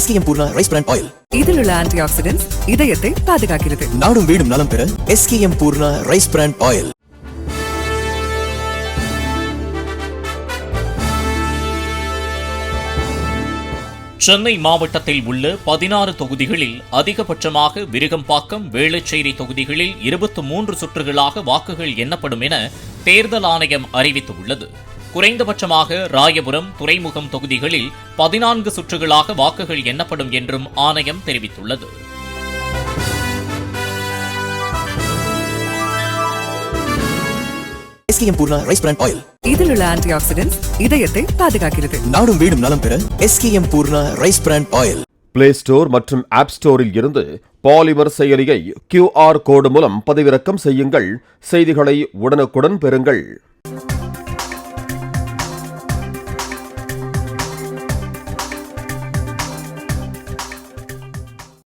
SKM Poorna rice bran oil. இதில் உள்ள anti oxidants இதயத்தை பாதுகாக்கிறது. நாடும் வீடும் நலம் பெற SKM Poorna rice bran oil. Chennai மாவட்டத்தில் உள்ள 16 தொகுதிகளில் அதிகபட்சமாக விருகம்பாக்கம், வேளச்சேரி தொகுதிகளில் 23 சுற்றுகளாக வாக்குகள் எண்ணப்படும் என தேர்தல் ஆணையம் அறிவித்துள்ளது. குறைந்தபட்சமாக ராயபுரம், துறைமுகம் தொகுதிகளில் 14 சுற்றுகளாக வாக்குகள் எண்ணப்படும் என்றும் ஆணையம் தெரிவித்துள்ளது. SKM Poorna rice bran oil. இதில் உள்ள ஆன்டி ஆக்சிடென்ட்ஸ் இதயத்தை பாதுகாக்கிறது. நாடும் வீடும் நலம் பெற SKM Poorna rice bran oil. Play store மற்றும் ஆப் ஸ்டோரில் இருந்து பாலிமர் செயலியை QR கோடு மூலம் பதிவிறக்கம் செய்யுங்கள். செய்திகளை உடனுக்குடன் பெறுங்கள்.